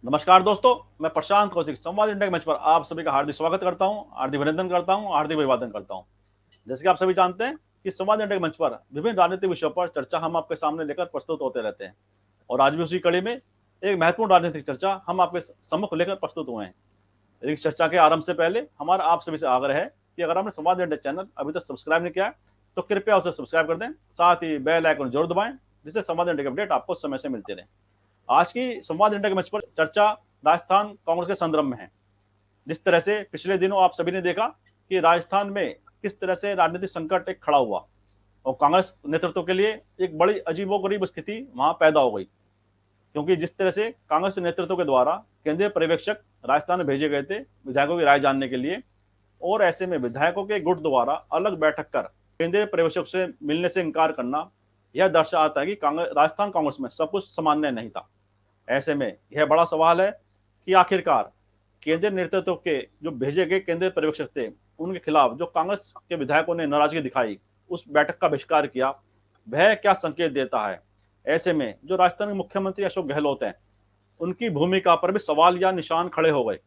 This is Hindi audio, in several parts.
नमस्कार दोस्तों, मैं प्रशांत कौशिक संवाद इंडिया के मंच पर आप सभी का हार्दिक स्वागत करता हूं, हार्दिक अभिनंदन करता हूं, हार्दिक अभिवादन करता हूं। जैसे कि आप सभी जानते हैं कि संवाद इंडिया के मंच पर विभिन्न राजनीतिक विषयों पर चर्चा हम आपके सामने लेकर प्रस्तुत होते रहते हैं और आज भी उसी कड़ी में एक महत्वपूर्ण राजनीतिक चर्चा हम आपके सम्मुख लेकर प्रस्तुत हुए हैं। इस चर्चा के आरंभ से पहले हमारा आप सभी से आग्रह है कि अगर आपने संवाद इंडिया चैनल अभी तक सब्सक्राइब नहीं किया है तो कृपया उसे सब्सक्राइब कर दें, साथ ही बेल आइकन जरूर दबाएं जिससे संवाद इंडिया की अपडेट आपको समय से मिलती रहे। आज की संवाद इंडिया के मंच पर चर्चा राजस्थान कांग्रेस के संदर्भ में है। जिस तरह से पिछले दिनों आप सभी ने देखा कि राजस्थान में किस तरह से राजनीतिक संकट एक खड़ा हुआ और कांग्रेस नेतृत्व के लिए एक बड़ी अजीबोगरीब स्थिति वहां पैदा हो गई, क्योंकि जिस तरह से कांग्रेस नेतृत्व के द्वारा केंद्रीय पर्यवेक्षक राजस्थान में भेजे गए थे विधायकों की राय जानने के लिए, और ऐसे में विधायकों के गुट द्वारा अलग बैठक कर केंद्रीय पर्यवेक्षक से मिलने से इनकार करना यह दर्शाता है कि राजस्थान कांग्रेस में सब कुछ सामान्य नहीं था। ऐसे में यह बड़ा सवाल है कि आखिरकार केंद्रीय नेतृत्व के जो भेजे गए केंद्रीय पर्यवेक्षक थे उनके खिलाफ जो कांग्रेस के विधायकों ने नाराजगी दिखाई, उस बैठक का बहिष्कार किया, वह क्या संकेत देता है। ऐसे में जो राजस्थान के मुख्यमंत्री अशोक गहलोत हैं उनकी भूमिका पर भी सवाल या निशान खड़े हो गए।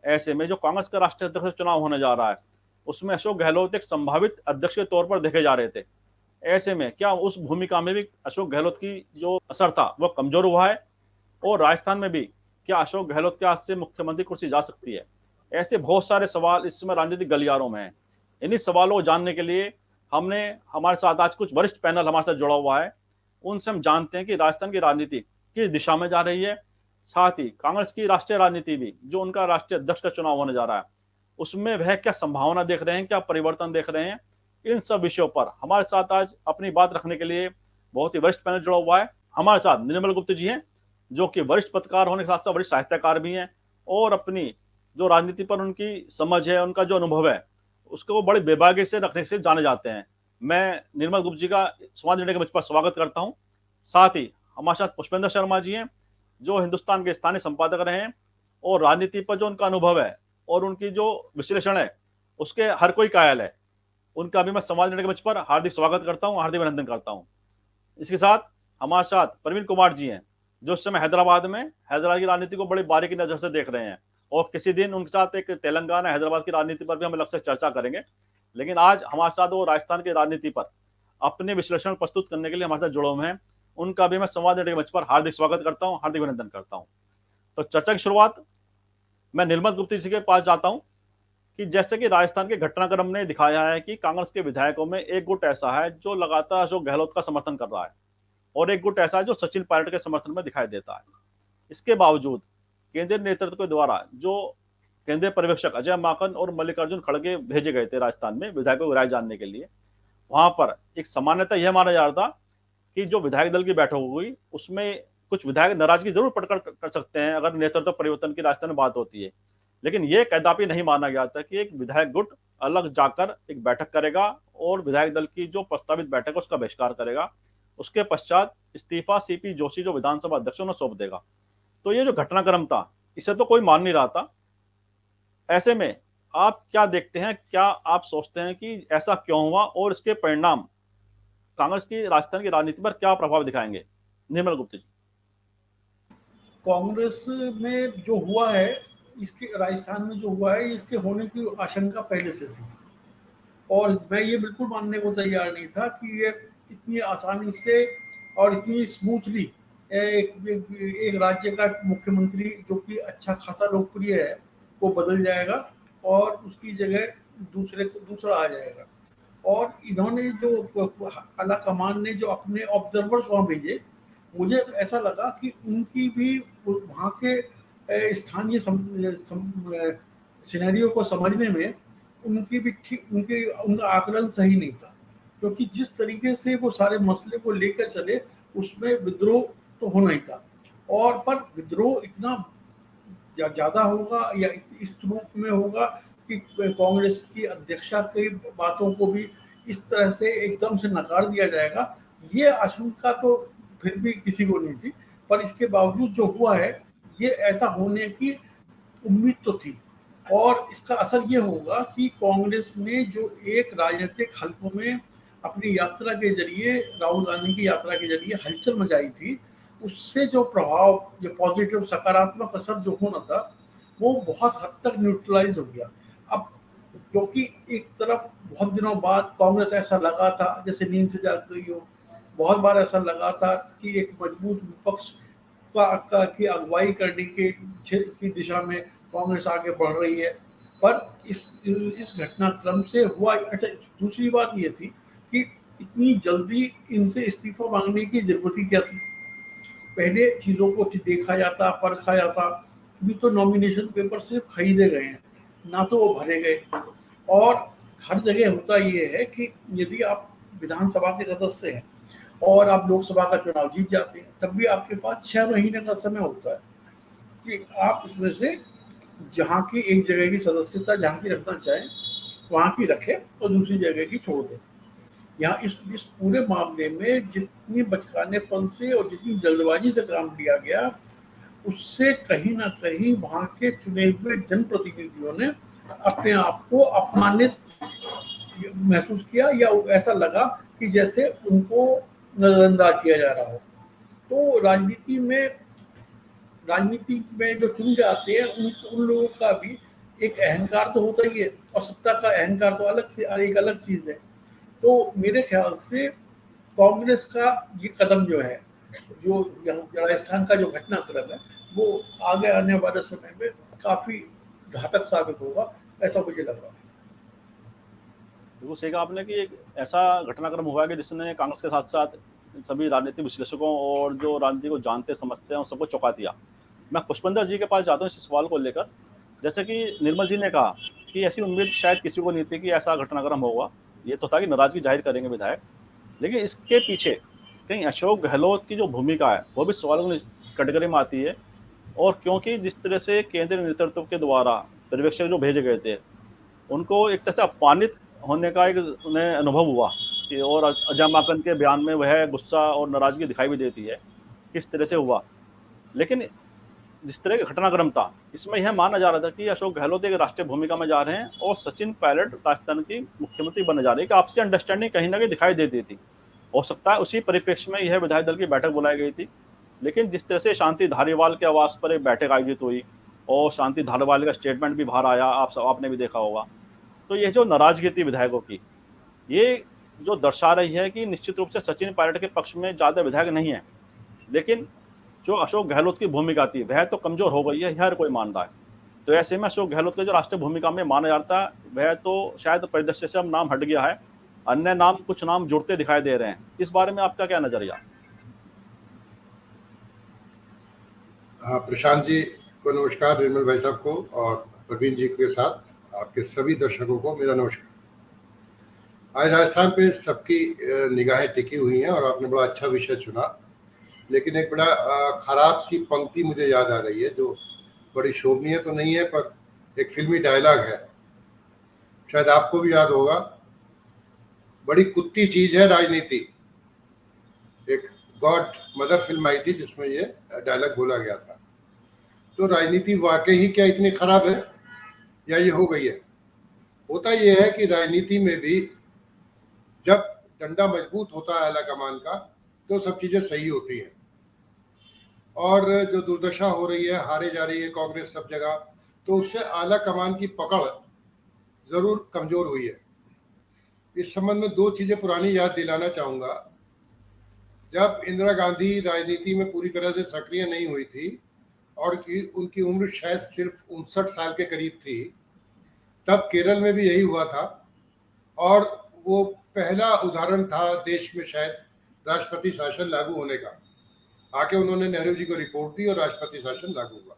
ऐसे में जो कांग्रेस का राष्ट्रीय अध्यक्ष चुनाव होने जा रहा है उसमें अशोक गहलोत एक संभावित अध्यक्ष के तौर पर देखे जा रहे थे। ऐसे में क्या उस भूमिका में भी अशोक गहलोत की जो असर था वह कमजोर हुआ है और राजस्थान में भी क्या अशोक गहलोत के हाथ से मुख्यमंत्री कुर्सी जा सकती है। ऐसे बहुत सारे सवाल इस समय राजनीतिक गलियारों में हैं। इन्हीं सवालों को जानने के लिए हमने हमारे साथ आज कुछ वरिष्ठ पैनल हमारे साथ जुड़ा हुआ है। उनसे हम जानते हैं कि राजस्थान की राजनीति किस दिशा में जा रही है, साथ ही कांग्रेस की राष्ट्रीय राजनीति भी जो उनका राष्ट्रीय अध्यक्ष का चुनाव होने जा रहा है उसमें वह क्या संभावना देख रहे हैं, क्या परिवर्तन देख रहे हैं। इन सब विषयों पर हमारे साथ आज अपनी बात रखने के लिए बहुत ही वरिष्ठ पैनल जुड़ा हुआ है। हमारे साथ निर्मल गुप्ता जी हैं जो कि वरिष्ठ पत्रकार होने के साथ साथ वरिष्ठ साहित्यकार भी हैं और अपनी जो राजनीति पर उनकी समझ है, उनका जो अनुभव है उसको वो बड़े बेबाकी से रखने से जाने जाते हैं। मैं निर्मल गुप्ता जी का समाज इंडिया के मंच पर स्वागत करता हूँ। साथ ही हमारे साथ पुष्पेंद्र शर्मा जी हैं जो हिंदुस्तान के स्थानीय संपादक रहे हैं और राजनीति पर जो उनका अनुभव है और उनकी जो विश्लेषण है उसके हर कोई कायल है। उनका भी मैं समाज इंडिया के मंच पर हार्दिक स्वागत करता हूँ, हार्दिक अभिनंदन करता हूँ। इसके साथ हमारे साथ प्रवीण कुमार जी हैं जो इस समय हैदराबाद की राजनीति को बड़ी बारीकी नजर से देख रहे हैं और किसी दिन उनके साथ एक तेलंगाना हैदराबाद की राजनीति पर भी हम अलग से चर्चा करेंगे। लेकिन आज हमारे साथ वो राजस्थान की राजनीति पर अपने विश्लेषण प्रस्तुत करने के लिए हमारे साथ जुड़े हुए हैं। उनका भी मैं संवाद इंडिया के मंच पर हार्दिक स्वागत करता हूँ, हार्दिक अभिनंदन करता हूँ। तो चर्चा की शुरुआत मैं निर्मल गुप्ता जी के पास जाता हूँ कि जैसे कि राजस्थान के घटनाक्रम ने दिखाया है कि कांग्रेस के विधायकों में एक गुट ऐसा है जो लगातार अशोक गहलोत का समर्थन कर रहा है और एक गुट ऐसा है जो सचिन पायलट के समर्थन में दिखाई देता है। इसके बावजूद केंद्रीय नेतृत्व के द्वारा जो केंद्रीय पर्यवेक्षक अजय माकन और मल्लिकार्जुन खड़गे भेजे गए थे राजस्थान में विधायकों की राय जानने के लिए, वहां पर एक सामान्यता यह माना जा रहा था कि जो विधायक दल की बैठक हुई उसमें कुछ विधायक नाराजगी जरूर प्रकट कर सकते हैं अगर नेतृत्व परिवर्तन की राजस्थान में बात होती है, लेकिन यह कदापि नहीं माना गया था कि एक विधायक गुट अलग जाकर एक बैठक करेगा और विधायक दल की जो प्रस्तावित बैठक है उसका बहिष्कार करेगा। उसके पश्चात इस्तीफा सीपी जोशी जो विधानसभा अध्यक्ष उन्हें सौंप देगा। तो ये जो घटनाक्रम था इसे तो कोई मान नहीं रहा था। ऐसे में आप क्या देखते हैं, क्या आप सोचते हैं कि ऐसा क्यों हुआ और इसके परिणाम कांग्रेस की राजस्थान की राजनीति पर क्या प्रभाव दिखाएंगे? निर्मल गुप्ता जी। कांग्रेस में जो हुआ है, इसके राजस्थान में जो हुआ है इसके होने की आशंका पहले से थी और मैं ये बिल्कुल मानने को तैयार नहीं था कि ये इतनी आसानी से और इतनी स्मूथली एक राज्य का मुख्यमंत्री जो कि अच्छा खासा लोकप्रिय है वो बदल जाएगा और उसकी जगह दूसरा आ जाएगा। और इन्होंने जो आला कमान ने जो अपने ऑब्जर्वर्स वहां भेजे, मुझे ऐसा लगा कि उनकी भी वहाँ के स्थानीय सिनेरियो को समझने में उनकी भी ठीक उनका आकलन सही नहीं था, क्योंकि जिस तरीके से वो सारे मसले को लेकर चले उसमें विद्रोह तो होना ही था, और पर विद्रोह इतना ज्यादा होगा या इस रूप में होगा कि कांग्रेस की अध्यक्षा की बातों को भी इस तरह से एकदम से नकार दिया जाएगा, ये आशंका तो फिर भी किसी को नहीं थी। पर इसके बावजूद जो हुआ है ये ऐसा होने की उम्मीद तो थी, और इसका असर ये होगा कि कांग्रेस ने जो एक राजनीतिक हलकों में अपनी यात्रा के जरिए, राहुल गांधी की यात्रा के जरिए हलचल मचाई थी, उससे जो प्रभाव, जो पॉजिटिव सकारात्मक असर जो होना था, वो बहुत हद तक न्यूट्रलाइज हो गया। अब क्योंकि एक तरफ बहुत दिनों बाद कांग्रेस ऐसा लगा था जैसे नींद से जाग गई हो, बहुत बार ऐसा लगा था कि एक मजबूत विपक्ष की अगुवाई करने की दिशा में कांग्रेस आगे बढ़ रही है। पर इस घटनाक्रम से हुआ अच्छा, दूसरी बात ये थी कि इतनी जल्दी इनसे इस्तीफा मांगने की जरूरत ही क्या थी? पहले चीजों को देखा जाता, परखा जाता। अभी तो नॉमिनेशन पेपर सिर्फ खरीदे गए हैं, ना तो वो भरे गए। और हर जगह होता ये है कि यदि आप विधानसभा के सदस्य हैं और आप लोकसभा का चुनाव जीत जाते हैं, तब भी आपके पास 6 महीने का समय होता है कि आप उसमें से जहाँ की एक जगह की सदस्यता जहाँ की रखना चाहें वहाँ की रखें और दूसरी जगह की छोड़ दें। यहाँ इस पूरे मामले में जितनी बचकानेपन से और जितनी जल्दबाजी से काम लिया गया, उससे कहीं ना कहीं वहाँ के चुने हुए जनप्रतिनिधियों ने अपने आप को अपमानित महसूस किया, या ऐसा लगा कि जैसे उनको नजरअंदाज किया जा रहा हो। तो राजनीति में जो चुन जाते हैं उन लोगों का भी एक अहंकार तो होता ही है, और सत्ता का अहंकार तो अलग से एक अलग चीज है। तो मेरे ख्याल से कांग्रेस का ये कदम जो है, जो राजस्थान का जो घटनाक्रम है, वो आगे आने वाले समय में काफी घातक साबित होगा, ऐसा मुझे लग रहा है। बिल्कुल सही कहा आपने कि एक ऐसा घटनाक्रम हुआ है कि जिसने कांग्रेस के साथ साथ सभी राजनीतिक विश्लेषकों और जो राजनीति को जानते समझते हैं उन सबको चौंका दिया। मैं पुष्पेंद्र जी के पास जाता हूँ इस सवाल को लेकर। जैसे कि निर्मल जी ने कहा कि ऐसी उम्मीद शायद किसी को नहीं थी कि ऐसा घटनाक्रम होगा। ये तो था कि नाराजगी जाहिर करेंगे विधायक, लेकिन इसके पीछे कहीं अशोक गहलोत की जो भूमिका है वो भी सवालों की कैटेगरी में आती है। और क्योंकि जिस तरह से केंद्रीय नेतृत्व के द्वारा पर्यवेक्षक जो भेजे गए थे, उनको एक तरह से अपमानित होने का एक उन्हें अनुभव हुआ कि, और अजय माकन के बयान में वह गुस्सा और नाराजगी दिखाई भी देती है किस तरह से हुआ। लेकिन जिस तरह का घटनाक्रम था, इसमें यह माना जा रहा था कि अशोक गहलोत एक राष्ट्रीय भूमिका में जा रहे हैं और सचिन पायलट राजस्थान की मुख्यमंत्री बनने जा रहे हैं, कि आपसी अंडरस्टैंडिंग कहीं ना कहीं दिखाई देती थी। हो सकता है उसी परिप्रेक्ष्य में यह विधायक दल की बैठक बुलाई गई थी। लेकिन जिस तरह से शांति धारीवाल के आवास पर एक बैठक आयोजित हुई और शांति धारीवाल का स्टेटमेंट भी बाहर आया, आपने भी देखा होगा, तो ये जो नाराजगी थी विधायकों की, ये जो दर्शा रही है कि निश्चित रूप से सचिन पायलट के पक्ष में ज़्यादा विधायक नहीं है, लेकिन जो अशोक गहलोत की भूमिका थी वह तो कमजोर हो गई है, हर कोई मान रहा है। तो ऐसे में अशोक गहलोत के जो राष्ट्रीय भूमिका में माना जाता है वह तो शायद परिदृश्य से अब नाम हट गया है, अन्य नाम कुछ नाम जुड़ते दिखाई दे रहे हैं। इस बारे में आपका क्या नजरिया? प्रशांत जी को नमस्कार, निर्मल भाई साहब को और प्रवीण जी के साथ आपके सभी दर्शकों को मेरा नमस्कार। आज राजस्थान पे सबकी निगाहें टिकी हुई हैं और आपने बड़ा अच्छा विषय चुना, लेकिन एक बड़ा खराब सी पंक्ति मुझे याद आ रही है जो बड़ी शोभनीय तो नहीं है पर एक फिल्मी डायलॉग है, शायद आपको भी याद होगा। बड़ी कुत्ती चीज है राजनीति। एक गॉड मदर फिल्म आई थी जिसमें ये डायलॉग बोला गया था। तो राजनीति वाकई ही क्या इतनी खराब है या ये हो गई है? होता ये है कि राजनीति में भी जब डंडा मजबूत होता है आला कमान का तो सब चीजें सही होती हैं। और जो दुर्दशा हो रही है, हारे जा रही है कांग्रेस सब जगह, तो उससे आला कमान की पकड़ जरूर कमजोर हुई है। इस संबंध में दो चीजें पुरानी याद दिलाना चाहूंगा। जब इंदिरा गांधी राजनीति में पूरी तरह से सक्रिय नहीं हुई थी और उनकी उम्र शायद सिर्फ 59 साल के करीब थी, तब केरल में भी यही हुआ था और वो पहला उदाहरण था देश में शायद राष्ट्रपति शासन लागू होने का। आके उन्होंने नेहरू जी को रिपोर्ट दी और राष्ट्रपति शासन लागू हुआ।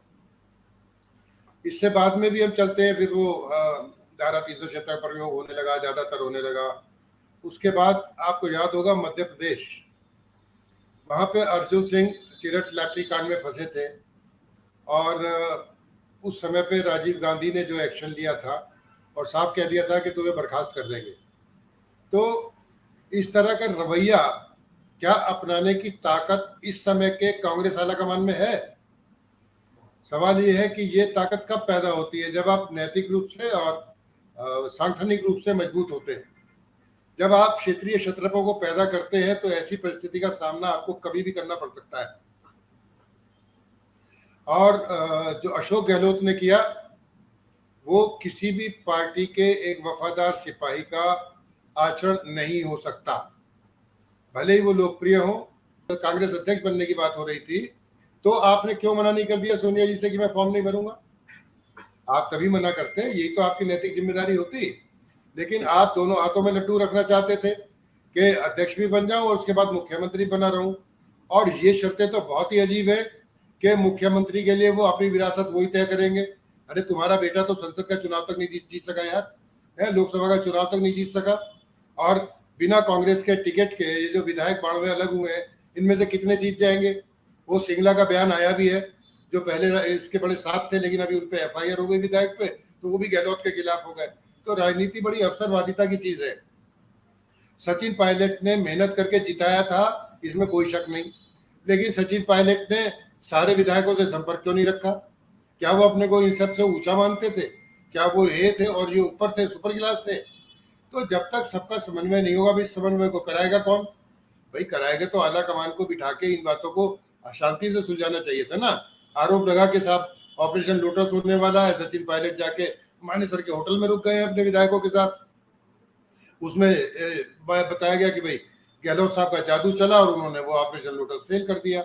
इससे बाद में भी हम चलते हैं, फिर वो धारा 376 प्रयोग होने लगा, ज्यादातर होने लगा। उसके बाद आपको याद होगा मध्य प्रदेश, वहां पे अर्जुन सिंह चिरट लैटरी कांड में फंसे थे और उस समय पे राजीव गांधी ने जो एक्शन लिया था और साफ कह दिया था कि तुम्हें बर्खास्त कर देंगे। तो इस तरह का रवैया क्या अपनाने की ताकत इस समय के कांग्रेस आलाकमान में है? सवाल ये है कि ये ताकत कब पैदा होती है? जब आप नैतिक रूप से और सांगठनिक रूप से मजबूत होते हैं। जब आप क्षेत्रीय क्षत्रपों को पैदा करते हैं तो ऐसी परिस्थिति का सामना आपको कभी भी करना पड़ सकता है। और जो अशोक गहलोत ने किया वो किसी भी पार्टी के एक वफादार सिपाही का आचरण नहीं हो सकता, भले ही वो लोकप्रिय हो। तो कांग्रेस अध्यक्ष बनने की बात हो रही थी, तो आपने क्यों मना नहीं कर दिया सोनिया जी से कि मैं फॉर्म नहीं भरूंगा? आप तभी मना करते, यही तो आपकी नैतिक जिम्मेदारी होती। लेकिन आप दोनों हाथों में लड्डू रखना चाहते थे कि अध्यक्ष भी बन जाऊं और उसके बाद मुख्यमंत्री बना रहूं। और ये शर्तें तो बहुत ही अजीब है कि मुख्यमंत्री के लिए वो अपनी विरासत वही तय करेंगे। अरे तुम्हारा बेटा तो संसद का चुनाव तक नहीं जीत सका यार, है लोकसभा का चुनाव तक नहीं जीत सका। और बिना कांग्रेस के टिकट के ये जो विधायक 92 अलग हुए हैं, इनमें से कितने जीत जाएंगे? वो सिंगला का बयान आया भी है, जो पहले इसके बड़े साथ थे, लेकिन अभी उन पे FIR हो गई विधायक पे, तो वो भी गहलोत के खिलाफ हो गए। तो राजनीति बड़ी अवसरवादिता की चीज है। सचिन पायलट ने मेहनत करके जिताया था, इसमें कोई शक नहीं, लेकिन सचिन पायलट ने सारे विधायकों से संपर्क क्यों नहीं रखा? क्या वो अपने को इन सब से ऊंचा मानते थे? क्या वो ये थे और ये ऊपर थे, सुपर क्लास थे? तो जब तक सबका समन्वय नहीं होगा, भाई समन्वय को कराएगा कौन? भाई कराएगा तो आला कमान को बिठा के इन बातों को शांति से सुलझाना चाहिए था ना। आरोप लगा के साहब ऑपरेशन लोटस होने वाला है, सचिन पायलट जाके मानेसर के होटल में रुक गए हैं अपने विधायकों के साथ। उसमें बताया गया कि भाई गहलोत साहब का जादू चला और उन्होंने वो ऑपरेशन लोटस फेल कर दिया।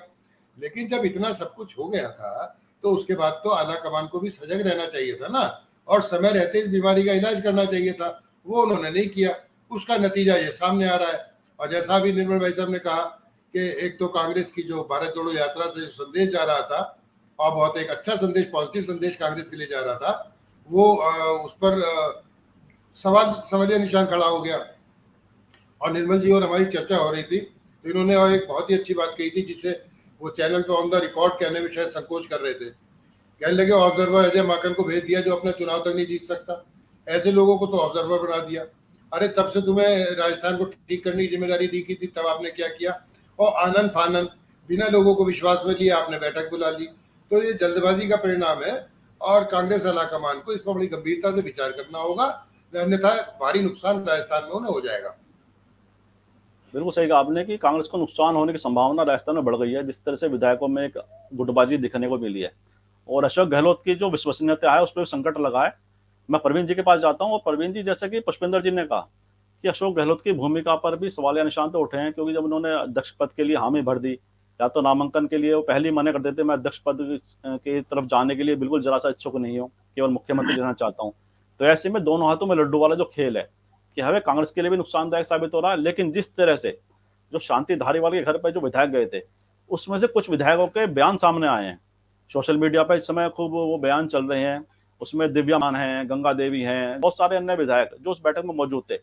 लेकिन जब इतना सब कुछ हो गया था तो उसके बाद तो आला कमान को भी सजग रहना चाहिए था ना, और समय रहते इस बीमारी का इलाज करना चाहिए था। वो उन्होंने नहीं किया, उसका नतीजा ये सामने आ रहा है। और जैसा भी निर्मल भाई साहब ने कहा कि एक तो कांग्रेस की जो भारत जोड़ो यात्रा से जो संदेश जा रहा था, और बहुत एक अच्छा संदेश, पॉजिटिव संदेश कांग्रेस के लिए जा रहा था, वो उस पर सवाल समझिए निशान खड़ा हो गया। और निर्मल जी और हमारी चर्चा हो रही थी, तो इन्होंने और एक बहुत ही अच्छी बात कही थी, जिसे वो चैनल पे ऑन द रिकॉर्ड कहने में शायद संकोच कर रहे थे। कहने लगे ऑब्जर्वर अजय माकन को भेज दिया जो अपना चुनाव तक नहीं जीत सकता, ऐसे लोगों को तो ऑब्जर्वर बना दिया। अरे तब से तुम्हें राजस्थान को ठीक करने की जिम्मेदारी दी की थी, तब आपने क्या किया? और आनंद फानंद बिना लोगों को विश्वास में लिया आपने बैठक बुला ली। तो ये जल्दबाजी का परिणाम है, और कांग्रेस आलाकमान को इस पर बड़ी गंभीरता से विचार करना होगा, अन्यथा भारी नुकसान राजस्थान में उन्हें हो जाएगा। बिल्कुल सही कहा आपने कि कांग्रेस को नुकसान होने की संभावना राजस्थान में बढ़ गई है, जिस तरह से विधायकों में एक गुटबाजी दिखने को मिली है, और अशोक गहलोत की जो विश्वसनीयता है उस पर संकट लगा है। मैं प्रवीण जी के पास जाता हूँ, और प्रवीण जी, जैसे कि पुष्पेंद्र जी ने कहा कि अशोक गहलोत की भूमिका पर भी सवालिया निशान तो उठे हैं, क्योंकि जब उन्होंने अध्यक्ष पद के लिए हामी भर दी, या तो नामांकन के लिए वो पहले ही मना कर देते, मैं अध्यक्ष पद की तरफ जाने के लिए बिल्कुल जरा सा इच्छुक नहीं हूँ, केवल मुख्यमंत्री रहना चाहता हूँ। तो ऐसे में दोनों हाथों में लड्डू वाला जो खेल है कि हमें कांग्रेस के लिए भी नुकसानदायक साबित हो रहा है। लेकिन जिस तरह से जो शांति धारीवाल के घर पर जो विधायक गए थे, उसमें से कुछ विधायकों के बयान सामने आए हैं, सोशल मीडिया पर इस समय खूब वो बयान चल रहे हैं। उसमें दिव्या मान है, गंगा देवी हैं, बहुत सारे अन्य विधायक जो उस बैठक में मौजूद थे,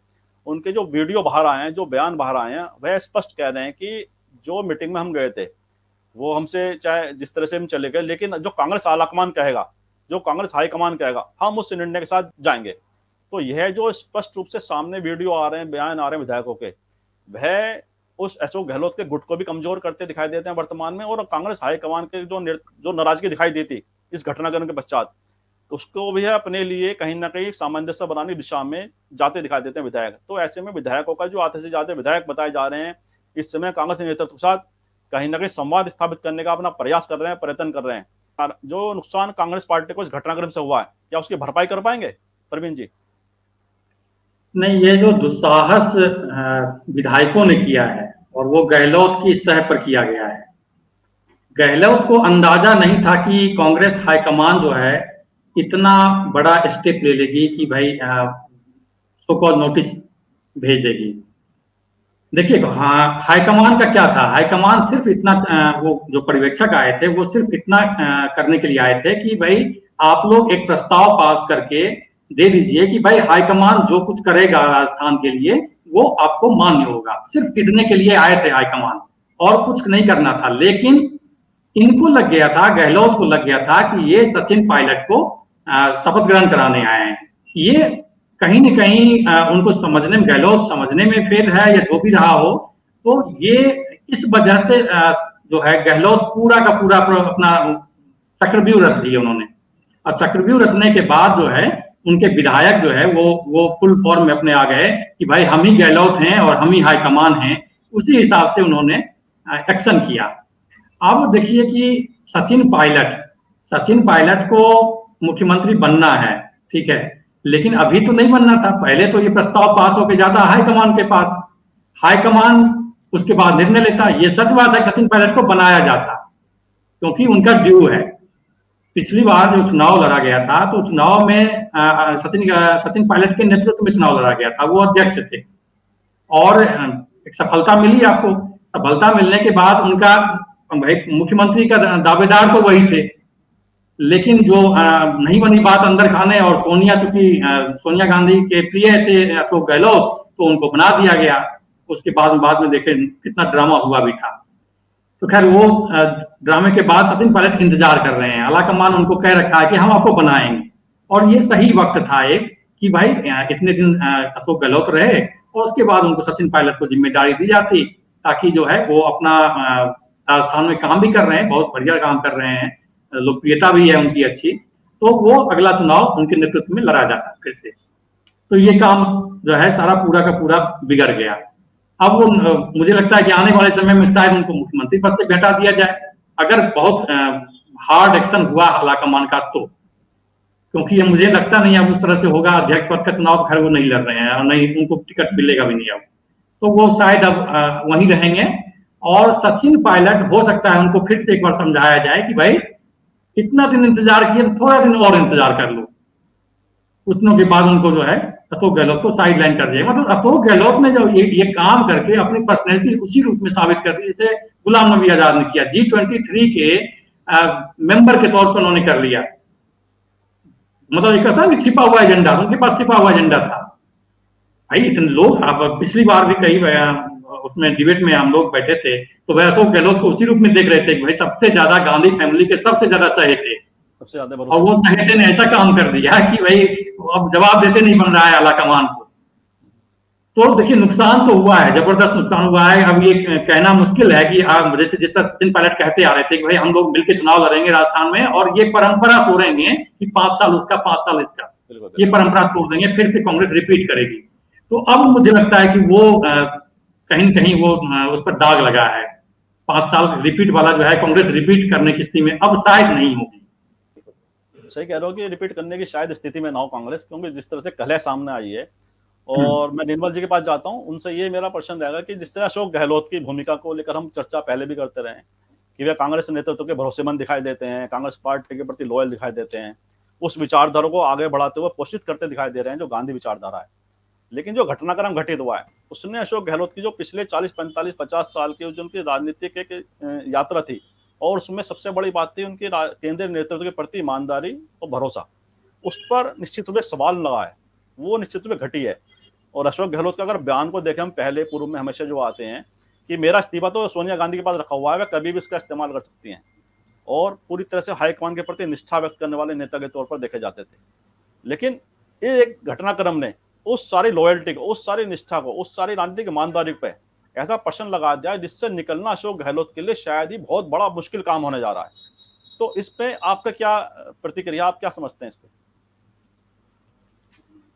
उनके जो वीडियो बाहर आए हैं, जो बयान बाहर आए हैं, वह स्पष्ट कह रहे हैं कि जो मीटिंग में हम गए थे वो हमसे चाहे जिस तरह से हम चले गए, लेकिन जो कांग्रेस आलाकमान कहेगा, जो कांग्रेस हाईकमान कहेगा, हम उस निर्णय के साथ जाएंगे। तो यह जो स्पष्ट रूप से सामने वीडियो आ रहे हैं, बयान आ रहे हैं विधायकों के, वह उस अशोक गहलोत के गुट को भी कमजोर करते दिखाई देते हैं वर्तमान में, और कांग्रेस हाईकमान के जो नाराजगी दिखाई देती इस घटनाक्रम के पश्चात, उसको भी अपने लिए कहीं ना कहीं सामंजस्य बनाने की दिशा में जाते दिखाई देते हैं विधायक। तो ऐसे में विधायकों का जो आधे से ज्यादा विधायक बताए जा रहे हैं इस समय कांग्रेस नेतृत्व के साथ कहीं ना कहीं संवाद स्थापित करने का अपना प्रयास कर रहे हैं, प्रयत्न कर रहे हैं। और जो नुकसान कांग्रेस पार्टी को इस घटनाक्रम से हुआ है, क्या उसकी भरपाई कर पाएंगे प्रवीण जी? नहीं, ये जो दुस्साहस विधायकों ने किया है और वो गहलोत की सह पर किया गया है। गहलोत को अंदाजा नहीं था कि कांग्रेस हाईकमान जो है इतना बड़ा स्टेप ले लेगी कि भाई सो कॉल नोटिस भेजेगी। देखिए, हाँ, हाईकमान का क्या था? हाईकमान सिर्फ इतना वो जो पर्यवेक्षक आए थे वो सिर्फ इतना करने के लिए आए थे कि भाई आप लोग एक प्रस्ताव पास करके दे दीजिए कि भाई हाईकमान जो कुछ करेगा राजस्थान के लिए वो आपको मान्य होगा। सिर्फ इतने के लिए आए थे हाईकमान, और कुछ नहीं करना था। लेकिन इनको लग गया था, गहलोत को लग गया था कि ये सचिन पायलट को शपथ ग्रहण कराने आए हैं। ये कहीं न कहीं उनको समझने में, गहलोत समझने में फेल है या जो भी रहा हो, तो ये इस वजह से जो है गहलोत पूरा का पूरा अपना चक्रव्यूह रच दिए उन्होंने। और चक्रव्यूह रचने के बाद जो है उनके विधायक जो है वो फुल फॉर्म में अपने आ गए कि भाई हम ही गहलोत हैं और हम ही हाईकमान हैं। उसी हिसाब से उन्होंने एक्शन किया। अब देखिए कि सचिन पायलट सचिन पायलट को मुख्यमंत्री बनना है, ठीक है, लेकिन अभी तो नहीं बनना था। पहले तो ये प्रस्ताव पास होकर जाता हाईकमान के पास, हाईकमान उसके बाद निर्णय लेता। ये सच बात है, सचिन पायलट को बनाया जाता क्योंकि उनका ड्यू है। पिछली बार जो चुनाव लड़ा गया था तो चुनाव में सचिन पायलट के नेतृत्व में चुनाव लड़ा गया था, वो अध्यक्ष थे और एक सफलता मिली आपको। सफलता मिलने के बाद उनका मुख्यमंत्री का दावेदार तो वही थे, लेकिन जो नहीं बनी बात अंदर खाने, और सोनिया गांधी के प्रिय थे अशोक गहलोत, तो उनको बना दिया गया। उसके बाद में देखें कितना ड्रामा हुआ भी था। तो खैर वो ड्रामे के बाद सचिन पायलट इंतजार कर रहे हैं, आलाकमान उनको कह रखा है कि हम आपको बनाएंगे। और ये सही वक्त था एक कि भाई इतने दिन अशोक गहलोत रहे और उसके बाद उनको सचिन पायलट को जिम्मेदारी दी जाती, ताकि जो है वो अपना राजस्थान में काम भी कर रहे हैं, बहुत बढ़िया काम कर रहे हैं, लोकप्रियता भी है उनकी अच्छी, तो वो अगला चुनाव उनके नेतृत्व में लड़ा जाता फिर से। तो ये काम जो है सारा पूरा का पूरा बिगड़ गया। अब वो मुझे लगता है कि आने वाले समय में शायद उनको मुख्यमंत्री पद से हटा दिया जाए, अगर बहुत हार्ड एक्शन हुआ आलाकमान का तो, क्योंकि ये मुझे लगता नहीं अब उस तरह से होगा। अध्यक्ष पद का चुनाव खैर वो नहीं लड़ रहे हैं और नहीं उनको टिकट मिलेगा भी नहीं अब, तो वो शायद अब वहीं रहेंगे। और सचिन पायलट हो सकता है उनको फिर से एक बार समझाया जाए कि भाई इतना दिन इंतजार किए तो थोड़ा दिन और इंतजार कर लो। उतनों के बाद उनको जो है अशोक गहलोत को साइड लाइन कर दिया। मतलब अशोक गहलोत ने जो ये काम करके अपनी पर्सनैलिटी उसी रूप में साबित कर दी जैसे गुलाम नबी आजाद ने किया। G23 के मेंबर के तौर पर उन्होंने कर लिया। मतलब एक था कि छिपा हुआ एजेंडा, उनके पास छिपा हुआ एजेंडा था। भाई इतने लोग, अब पिछली बार भी कई उसमें डिबेट में हम लोग बैठे थे तो वह अशोक गहलोत को उसी रूप में देख रहे थे कि भाई सबसे ज्यादा गांधी फैमिली के सबसे ज्यादा चहेते, सबसे ज्यादा, और वो चहेते ने ऐसा काम कर दिया कि भाई अब जवाब देते नहीं बन रहा है आलाकमान को। तो देखिए नुकसान तो हुआ है, जबरदस्त नुकसान हुआ है। अब ये कहना मुश्किल है कि जैसे जिस तरह सचिन पायलट कहते आ रहे थे कि भाई हम लोग मिलकर चुनाव लड़ेंगे राजस्थान में और ये परंपरा तोड़ेंगे कि 5 साल उसका 5 साल इसका, ये परंपरा तोड़ देंगे, फिर से कांग्रेस रिपीट करेगी। तो अब मुझे लगता है कि वो कहीं न कहीं वो उस पर दाग लगा है। 5 साल रिपीट वाला जो है कांग्रेस रिपीट करने की स्थिति में अब शायद नहीं होगी। सही कह रहे हो कि रिपीट करने की शायद स्थिति में ना हो कांग्रेस, क्योंकि जिस तरह से कलह सामने आई है। और मैं निर्मल जी के पास जाता हूं, उनसे ये मेरा प्रश्न रहेगा कि जिस तरह अशोक गहलोत की भूमिका को लेकर हम चर्चा पहले भी करते रहे कि वे कांग्रेस नेतृत्व के भरोसेमंद दिखाई देते हैं, कांग्रेस पार्टी के प्रति लॉयल दिखाई देते हैं, उस विचारधारा को आगे बढ़ाते हुए पोषित करते दिखाई दे रहे हैं जो गांधी विचारधारा है। लेकिन जो घटनाक्रम घटित हुआ है उसने अशोक गहलोत की जो पिछले 40, 45, 50 साल की जो उनकी राजनीतिक एक यात्रा थी, और उसमें सबसे बड़ी बात थी उनकी केंद्रीय नेतृत्व के प्रति ईमानदारी और भरोसा, उस पर निश्चित रूप से सवाल लगा है, वो निश्चित रूप से घटी है। और अशोक गहलोत का अगर बयान को देखें हम पहले पूर्व में हमेशा जो आते हैं कि मेरा इस्तीफा तो सोनिया गांधी के पास रखा हुआ है, वह कभी भी इसका इस्तेमाल कर सकती हैं, और पूरी तरह से हाईकमान के प्रति निष्ठा व्यक्त करने वाले नेता के तौर पर देखे जाते थे। लेकिन ये एक घटनाक्रम ने उस सारी लॉयल्टी को, उस सारी निष्ठा को, उस सारी राजनीतिक ईमानदारी पे ऐसा प्रश्न लगा दिया जिससे निकलना अशोक गहलोत के लिए शायद ही बहुत बड़ा मुश्किल काम होने जा रहा है। तो इस पे आपका क्या प्रतिक्रिया, आप क्या समझते हैं इस पे?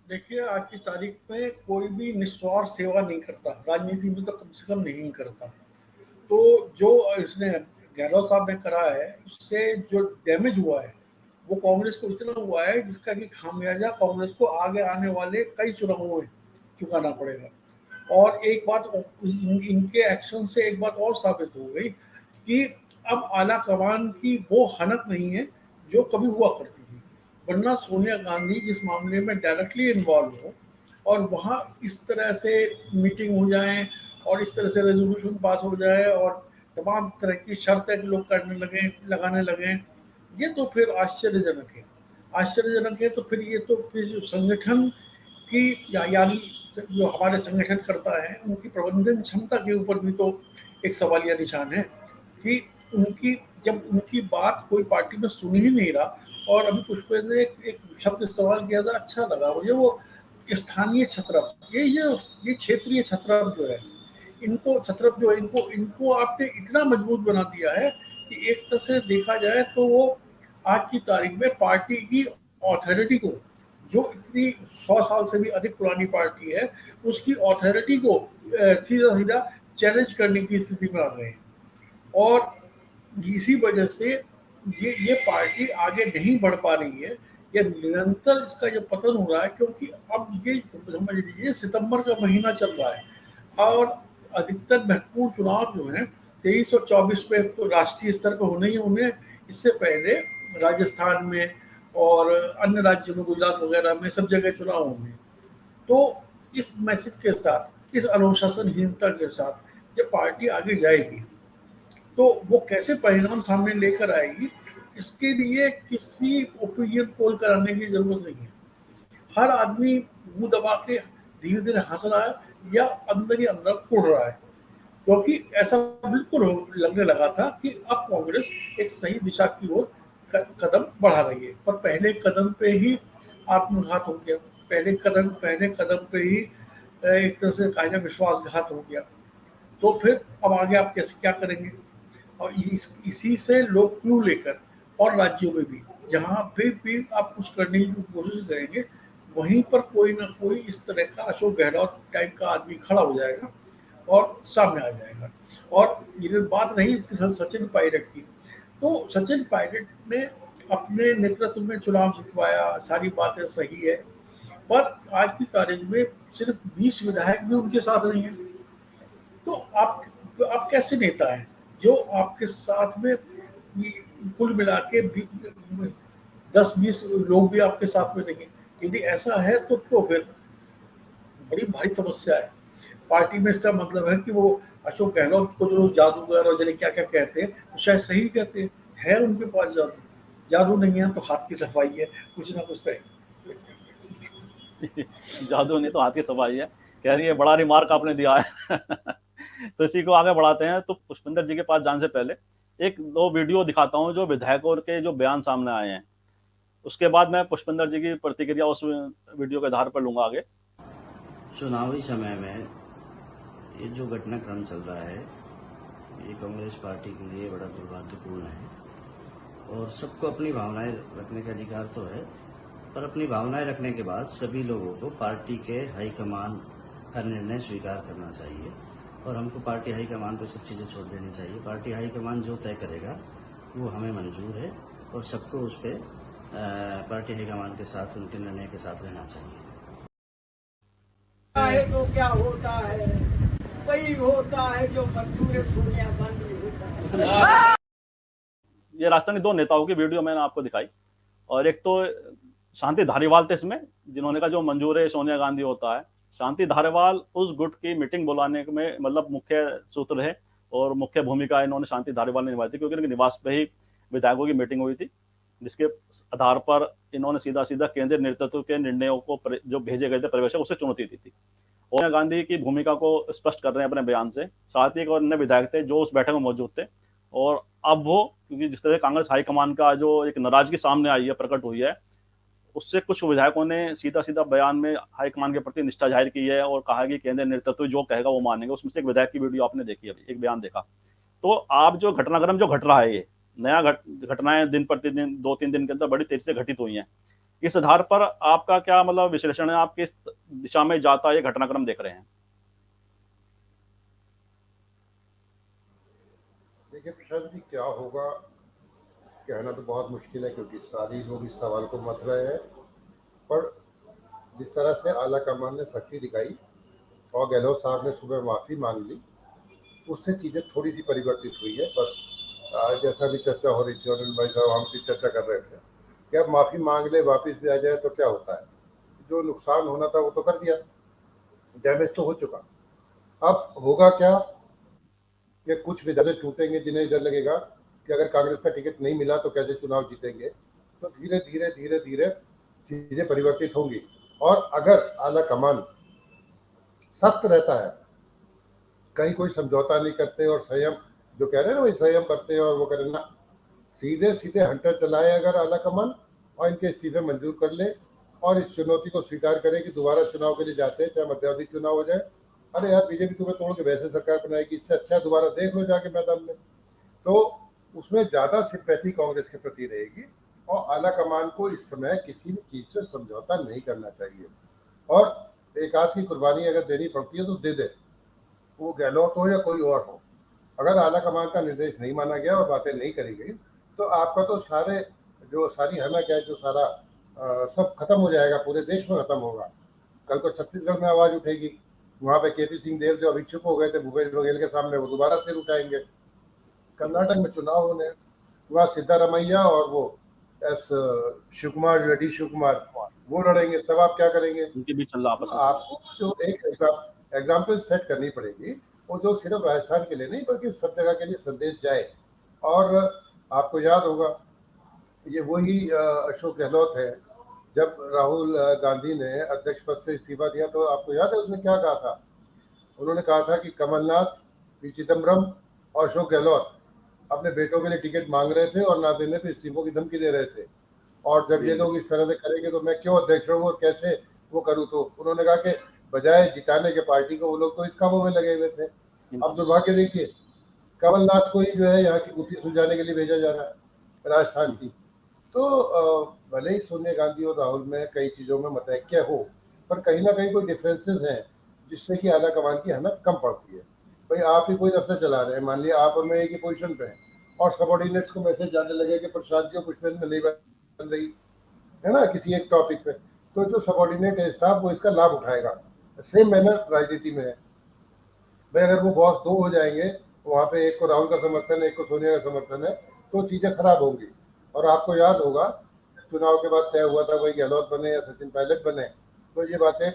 देखिए, आज की तारीख में कोई भी निस्वार्थ सेवा नहीं करता, राजनीति में तो कम से कम नहीं करता। तो जो इसने गहलोत साहब ने करा है उससे जो डैमेज हुआ है वो कांग्रेस को इतना हुआ है जिसका कि खामियाजा कांग्रेस को आगे आने वाले कई चुनावों में चुकाना पड़ेगा। और एक बात इनके एक्शन से एक बात और साबित हो गई कि अब आला कमान की वो हनक नहीं है जो कभी हुआ करती थी, वरना सोनिया गांधी जिस मामले में डायरेक्टली इन्वॉल्व हो और वहाँ इस तरह से मीटिंग हो जाए और इस तरह से रेजोल्यूशन पास हो जाए और तमाम तरह की शर्तें लोग लगाने लगे, ये तो फिर आश्चर्यजनक है। आश्चर्यजनक है तो फिर ये तो फिर जो संगठन की यानी जो हमारे संगठन करता है उनकी प्रबंधन क्षमता के ऊपर भी तो एक सवालिया निशान है कि जब उनकी बात कोई पार्टी में सुन ही नहीं रहा। और अभी पुष्पा ने एक शब्द इस्तेमाल किया था, अच्छा लगा मुझे, वो स्थानीय छत्रप, ये क्षेत्रीय छत्रप जो है, इनको छत्रप जो है इनको आपने इतना मजबूत बना दिया है कि एक तरह से देखा जाए तो वो आज की तारीख में पार्टी की ऑथोरिटी को, जो इतनी 100 साल से भी अधिक पुरानी पार्टी है, उसकी ऑथोरिटी को सीधा चैलेंज करने की स्थिति में आ गए हैं। और इसी वजह से ये पार्टी आगे नहीं बढ़ पा रही है, ये निरंतर इसका जो पतन हो रहा है, क्योंकि अब ये समझ लीजिए सितंबर का महीना चल रहा है और अधिकतर महत्वपूर्ण चुनाव जो हैं 23 और 24 में तो राष्ट्रीय स्तर पर होने ही होंगे, इससे पहले राजस्थान में और अन्य राज्यों में, गुजरात वगैरह में सब जगह चुनाव होंगे। तो इस मैसेज के साथ, इस अनुशासनहीनता के साथ जब पार्टी आगे जाएगी तो वो कैसे परिणाम सामने लेकर आएगी, इसके लिए किसी ओपिनियन पोल कराने की जरूरत नहीं है। हर आदमी मुंह दबा के धीरे धीरे हंस रहा है या अंदर ही अंदर कुड़ रहा है, क्योंकि ऐसा बिल्कुल लगने लगा था कि अब कांग्रेस एक सही दिशा की ओर कदम बढ़ा रही है, पर पहले कदम पे ही आत्मघात हो गया, पहले कदम पे ही एक तरह से कहा जाए विश्वासघात हो गया। तो फिर अब आगे आप कैसे क्या करेंगे? और इसी से लोग क्लू लेकर और राज्यों में भी जहां पे भी आप कुछ करने की कोशिश करेंगे, वहीं पर कोई ना कोई इस तरह का अशोक गहलोत टाइप का आदमी खड़ा हो जाएगा और सामने आ जाएगा। और ये बात नहीं सचिन पायलट की, तो सचिन पायलट ने अपने नेतृत्व में चुनाव जितवाया, सारी बातें सही है, पर आज की तारीख में सिर्फ 20 विधायक भी उनके साथ नहीं है। तो आप कैसे नेता हैं जो आपके साथ में कुल मिला के 10-20 लोग भी आपके साथ में नहीं? यदि ऐसा है तो फिर बड़ी भारी समस्या है पार्टी में। इसका मतलब है कि वो अशोक गहलोत को जो जादूगर और जने क्या क्या कहते हैं, वो शायद सही कहते हैं, है उनके पास जादू नहीं है तो हाथ की सफाई है, कुछ ना कुछ तो है। जादू नहीं तो हाथ की सफाई है, कह रही है, बड़ा रिमार्क आपने दिया है। तो इसी को आगे बढ़ाते हैं। तो पुष्पिंदर जी के पास जाने से पहले एक दो वीडियो दिखाता हूं जो विधायकों के जो बयान सामने आए हैं, उसके बाद मैं पुष्पिंदर जी की प्रतिक्रिया उस वीडियो के आधार पर लूंगा आगे। चुनावी समय में ये जो घटनाक्रम चल रहा है, ये कांग्रेस पार्टी के लिए बड़ा दुर्भाग्यपूर्ण है। और सबको अपनी भावनाएं रखने का अधिकार तो है, पर अपनी भावनाएं रखने के बाद सभी लोगों को पार्टी के हाईकमान का निर्णय स्वीकार करना चाहिए और हमको पार्टी हाईकमान को सब चीजें छोड़ देनी चाहिए। पार्टी हाईकमान जो तय करेगा वो हमें मंजूर है और सबको उस पर पार्टी हाईकमान के साथ, उनके निर्णय के साथ रहना चाहिए। तो क्या होता है, वही होता है जो मंजूर सोनिया गांधी होता है। ये राजस्थानी दो नेताओं की वीडियो मैंने आपको दिखाई, और एक तो शांति धारीवाल थे इसमें, जिन्होंने कहा जो मंजूर है सोनिया गांधी होता है। शांति धारीवाल उस गुट की मीटिंग बुलाने में मतलब मुख्य सूत्र है और मुख्य भूमिका इन्होंने शांति धारीवाल ने निभाई थी, क्योंकि इनके निवास पे ही विधायकों की मीटिंग हुई थी, जिसके आधार पर इन्होंने सीधा सीधा केंद्रीय नेतृत्व के निर्णयों को जो भेजे गए थे पर्यवेक्षक, उसे चुनौती दी थी। सोनिया गांधी की भूमिका को स्पष्ट कर रहे हैं अपने बयान से। साथ ही एक और अन्य विधायक थे जो उस बैठक में मौजूद थे, और अब वो, क्योंकि जिस तरह कांग्रेस हाईकमान का जो एक नाराजगी सामने आई है, प्रकट हुई है, उससे कुछ विधायकों ने सीधा सीधा बयान में हाईकमान के प्रति निष्ठा जाहिर की है और कहा कि केंद्रीय नेतृत्व जो कहेगा वो मानेंगे। उसमें से एक विधायक की वीडियो आपने देखी, अभी एक बयान देखा। तो आप जो घटनाक्रम जो घट रहा है, ये नया घटनाएं दिन प्रतिदिन 2-3 दिन के अंदर बड़ी तेजी से घटित हुई हैं, इस आधार पर आपका क्या मतलब विश्लेषण है? आप किस दिशा में जाता ये घटनाक्रम देख रहे हैं? देखिए प्रशांत जी, क्या होगा कहना तो बहुत मुश्किल है, क्योंकि सारी लोग इस सवाल को मत रहे हैं। पर जिस तरह से आला कमान ने सख्ती दिखाई और गहलोत साहब ने सुबह माफ़ी मांग ली, उससे चीज़ें थोड़ी सी परिवर्तित हुई है। पर जैसा भी चर्चा हो रही थी और भाई साहब हम भी चर्चा कर रहे थे कि अब माफ़ी मांग ले, वापस भी आ जाए तो क्या होता है? जो नुकसान होना था वो तो कर दिया, डैमेज तो हो चुका। अब होगा क्या कि कुछ विधायक टूटेंगे जिन्हें डर लगेगा कि अगर कांग्रेस का टिकट नहीं मिला तो कैसे चुनाव जीतेंगे। तो धीरे धीरे धीरे धीरे चीज़ें परिवर्तित होंगी। और अगर आला कमान सख्त रहता है, कहीं कोई समझौता नहीं करते और संयम, जो कह रहे हैं ना भाई, संयम करते हैं और वो करें ना, सीधे सीधे हंटर चलाए अगर आला कमान और इनके इस्तीफे मंजूर कर ले और इस चुनौती को स्वीकार करें कि दोबारा चुनाव के लिए जाते हैं, चाहे मध्यावधि चुनाव हो जाए। अरे यार, बीजेपी तुम्हें तोड़ के वैसे सरकार बनाएगी, इससे अच्छा दोबारा देख लो जाके मैदान में। तो उसमें ज़्यादा सिंपैथी कांग्रेस के प्रति रहेगी और आला कमान को इस समय किसी भी चीज़ से समझौता नहीं करना चाहिए। और एक आध की कुर्बानी अगर देनी पड़ती है तो दे दे, वो गहलोत हो या कोई और हो। अगर आला कमान का निर्देश नहीं माना गया और बातें नहीं करी गई तो तो आपका तो सारी हनक है, जो सारा सब खत्म हो जाएगा, पूरे देश में खत्म होगा। कल को छत्तीसगढ़ में आवाज उठेगी, वहां पे केपी सिंह देव जो अभी चुप हो गए थे भूपेश बघेल के सामने, वो दोबारा सिर उठाएंगे। कर्नाटक में चुनाव होने, वहाँ सिद्धारमैया और वो एस शिव कुमार वो लड़ेंगे, तब आप क्या करेंगे? उनके बीच चल रहा आपस में। आपको जो एक एग्जाम्पल सेट करनी पड़ेगी, वो जो सिर्फ राजस्थान के लिए नहीं बल्कि सब जगह के लिए संदेश जाए। और आपको याद होगा, ये वही अशोक गहलोत है, जब राहुल गांधी ने अध्यक्ष पद से इस्तीफा दिया तो आपको याद है उसने क्या कहा था? उन्होंने कहा था कि कमलनाथ, पी चिदम्बरम और अशोक गहलोत अपने बेटों के लिए टिकट मांग रहे थे और ना देने पे इस्तीफों की धमकी दे रहे थे, और जब ये लोग इस तरह से करेंगे तो मैं क्यों अध्यक्ष रहूं और कैसे वो करूं? तो उन्होंने कहा कि बजाय जिताने के पार्टी को, वो लोग तो इस कामों में लगे हुए थे। अब दुर्भाग्य देखिए, कमलनाथ को ही जो है यहाँ की गुत्थी सुलझाने के लिए भेजा जा रहा है राजस्थान की। तो भले ही सोनिया गांधी और राहुल में कई चीज़ों में मतैक्य हो, पर कहीं ना कहीं कोई डिफरेंसेस हैं जिससे कि आला कमान की हनक कम पड़ती है। भाई आप ही कोई दफ्तर चला रहे हैं, मान लिया आप और मैं एक ही पोजीशन पे हैं, और सबऑर्डिनेट्स को मैसेज जाने लगे कि प्रसाद जी पुष्पेंद्र नहीं बन रही है ना किसी एक टॉपिक पे, तो जो सबऑर्डिनेट है स्टाफ वो इसका लाभ उठाएगा। सेम मैनर राजनीति में है भाई, अगर वो बॉस दो हो जाएंगे, वहाँ पे एक को राहुल का समर्थन है, एक को सोनिया का समर्थन है, तो चीज़ें खराब होंगी। और आपको याद होगा चुनाव के बाद तय हुआ था कोई गहलोत बने या सचिन पायलट बने, तो ये बातें,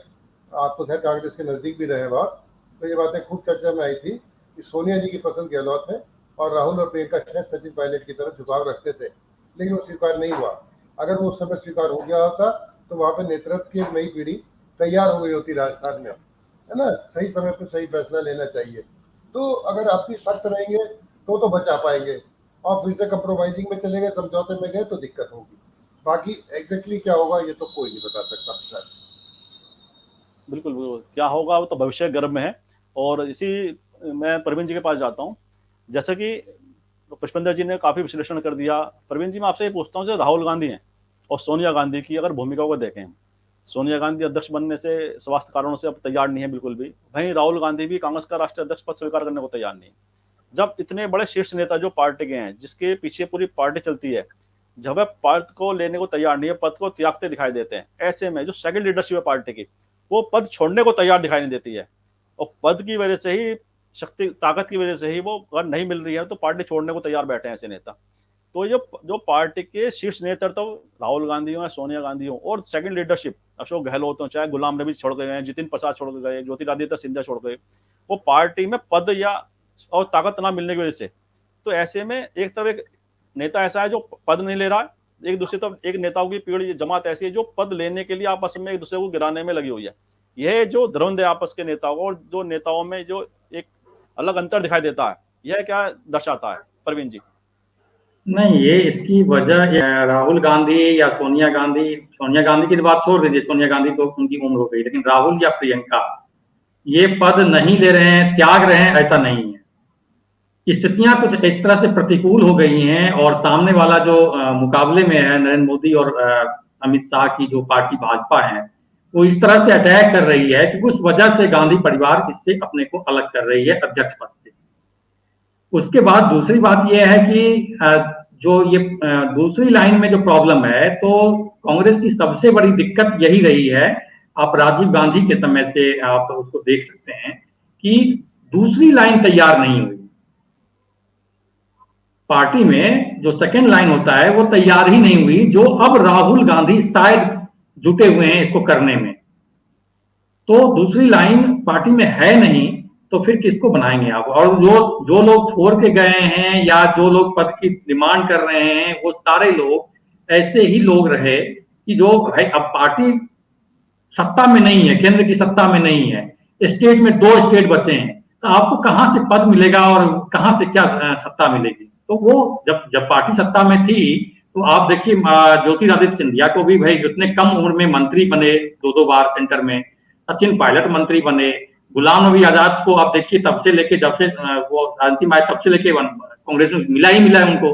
आप तो खैर कांग्रेस के नज़दीक भी रहे बहुत, तो ये बातें खूब चर्चा में आई थी कि सोनिया जी की पसंद गहलोत है और राहुल और प्रियंका शायद सचिन पायलट की तरफ झुकाव रखते थे, लेकिन वो स्वीकार नहीं हुआ। अगर वो उस समय स्वीकार हो गया होता तो वहाँ पे नेतृत्व की एक नई पीढ़ी तैयार हो गई होती राजस्थान में, है ना। सही समय पर सही फैसला लेना चाहिए। तो अगर आप भी सख्त रहेंगे तो बचा पाएंगे, और फिर से कंप्रोमाइजिंग में चले गए, समझौते में गए, तो दिक्कत होगी। बाकी एग्जैक्टली क्या होगा ये तो कोई नहीं बता सकता। बिल्कुल बिल्कुल, क्या होगा वो तो भविष्य गर्भ में है। और इसी मैं प्रवीण जी के पास जाता हूँ। जैसे कि पुष्पेंद्र जी ने काफ़ी विश्लेषण कर दिया। प्रवीण जी, मैं आपसे ये पूछता हूँ, जैसे राहुल गांधी हैं और सोनिया गांधी की अगर भूमिकाओं को देखें, सोनिया गांधी अध्यक्ष बनने से स्वास्थ्य कारणों से अब तैयार नहीं है बिल्कुल भी, वहीं राहुल गांधी भी कांग्रेस का राष्ट्रीय अध्यक्ष पद स्वीकार करने को तैयार नहीं है। जब इतने बड़े शीर्ष नेता जो पार्टी के हैं, जिसके पीछे पूरी पार्टी चलती है, जब वह पद को लेने को तैयार नहीं है, पद को त्यागते दिखाई देते हैं, ऐसे में जो सेकंड लीडरशिप है पार्टी की, वो पद छोड़ने को तैयार दिखाई नहीं देती है। और पद की वजह से ही, शक्ति ताकत की वजह से ही वो अगर नहीं मिल रही है तो पार्टी छोड़ने को तैयार बैठे हैं ऐसे नेता। तो जो पार्टी के शीर्ष नेतृत्व राहुल गांधी हो या सोनिया गांधी हो, और सेकंड लीडरशिप अशोक गहलोत हो, चाहे गुलाम नबी छोड़ गए हैं, जितिन प्रसाद छोड़ गए, ज्योतिरादित्य सिंधिया छोड़ गए, वो पार्टी में पद या और ताकत ना मिलने की वजह से, तो ऐसे में एक तरफ एक नेता ऐसा है जो पद नहीं ले रहा है, एक दूसरी तरफ एक नेताओं की पीढ़ी जमात ऐसी है जो पद लेने के लिए आपस में एक दूसरे को गिराने में लगी हुई है। यह जो द्वंद्व है आपस के नेताओं और जो नेताओं में जो एक अलग अंतर दिखाई देता है, यह क्या दर्शाता है प्रवीण जी? नहीं, ये इसकी वजह राहुल गांधी या सोनिया गांधी की बात छोड़ दीजिए, सोनिया गांधी तो उनकी उम्र हो गई, लेकिन राहुल या प्रियंका ये पद नहीं ले रहे हैं, त्याग रहे हैं, ऐसा नहीं है। स्थितियां कुछ इस तरह से प्रतिकूल हो गई हैं, और सामने वाला जो मुकाबले में है नरेंद्र मोदी और अमित शाह की जो पार्टी भाजपा है, वो इस तरह से अटैक कर रही है कि कुछ वजह से गांधी परिवार इससे अपने को अलग कर रही है अध्यक्ष पद से। उसके बाद दूसरी बात यह है कि जो ये दूसरी लाइन में जो प्रॉब्लम है, तो कांग्रेस की सबसे बड़ी दिक्कत यही रही है। आप राजीव गांधी के समय से आप उसको देख सकते हैं कि दूसरी लाइन तैयार नहीं हुई। पार्टी में जो सेकंड लाइन होता है वो तैयार ही नहीं हुई, जो अब राहुल गांधी शायद जुटे हुए हैं इसको करने में। तो दूसरी लाइन पार्टी में है नहीं, तो फिर किसको बनाएंगे आप? और जो लोग छोड़ के गए हैं या जो लोग पद की डिमांड कर रहे हैं, वो सारे लोग ऐसे ही लोग रहे कि जो भाई अब पार्टी सत्ता में नहीं है, केंद्र की सत्ता में नहीं है, स्टेट में 2 स्टेट बचे हैं, तो आपको कहां से पद मिलेगा और कहां से क्या सत्ता मिलेगी? तो वो जब पार्टी सत्ता में थी, तो आप देखिए ज्योतिरादित्य सिंधिया को भी भाई जितने कम उम्र में मंत्री बने 2 बार सेंटर में, सचिन पायलट मंत्री बने, गुलाम नबी आजाद को आप देखिए तब से लेके जब से वो राजनीति में तब से लेके कांग्रेस में मिला है उनको।